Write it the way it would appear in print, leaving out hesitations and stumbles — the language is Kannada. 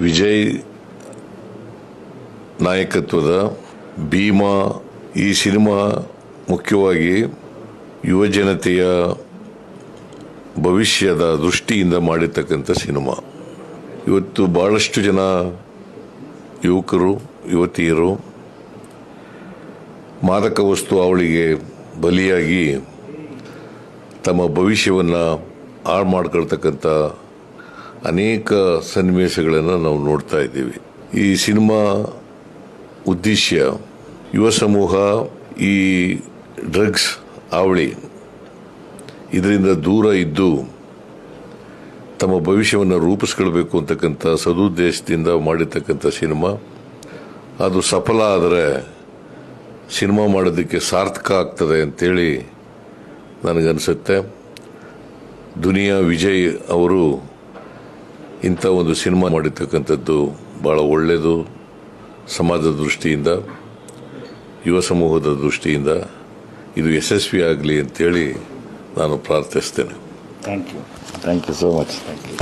ವಿಜಯ್ ನಾಯಕತ್ವದ ಭೀಮಾ ಈ ಸಿನಿಮಾ ಮುಖ್ಯವಾಗಿ ಯುವಜನತೆಯ ಭವಿಷ್ಯದ ದೃಷ್ಟಿಯಿಂದ ಮಾಡಿರ್ತಕ್ಕಂಥ ಸಿನಿಮಾ. ಇವತ್ತು ಬಹಳಷ್ಟು ಜನ ಯುವಕರು ಯುವತಿಯರು ಮಾದಕ ವಸ್ತು ಅವಳಿಗೆ ಬಲಿಯಾಗಿ ತಮ್ಮ ಭವಿಷ್ಯವನ್ನು ಹಾಳು ಮಾಡ್ಕೊಳ್ತಕ್ಕಂಥ ಅನೇಕ ಸನ್ನಿವೇಶಗಳನ್ನು ನಾವು ನೋಡ್ತಾ ಇದ್ದೀವಿ. ಈ ಸಿನಿಮಾ ಉದ್ದೇಶ ಯುವ ಸಮೂಹ ಈ ಡ್ರಗ್ಸ್ ಅವಳಿ ಇದರಿಂದ ದೂರ ಇದ್ದು ತಮ್ಮ ಭವಿಷ್ಯವನ್ನು ರೂಪಿಸ್ಕೊಳ್ಬೇಕು ಅಂತಕ್ಕಂಥ ಸದುದ್ದೇಶದಿಂದ ಮಾಡಿರ್ತಕ್ಕಂಥ ಸಿನಿಮಾ. ಅದು ಸಫಲ ಆದರೆ ಸಿನಿಮಾ ಮಾಡೋದಕ್ಕೆ ಸಾರ್ಥಕ ಆಗ್ತದೆ ಅಂತೇಳಿ ನನಗನ್ಸುತ್ತೆ. ದುನಿಯಾ ವಿಜಯ್ ಅವರು ಇಂಥ ಒಂದು ಸಿನಿಮಾ ಮಾಡಿರ್ತಕ್ಕಂಥದ್ದು ಭಾಳ ಒಳ್ಳೆಯದು. ಸಮಾಜದ ದೃಷ್ಟಿಯಿಂದ, ಯುವ ಸಮೂಹದ ದೃಷ್ಟಿಯಿಂದ ಇದು ಯಶಸ್ವಿ ಆಗಲಿ ಅಂತೇಳಿ ನಾನು ಪ್ರಾರ್ಥಿಸ್ತೇನೆ. Thank you so much. Thank you.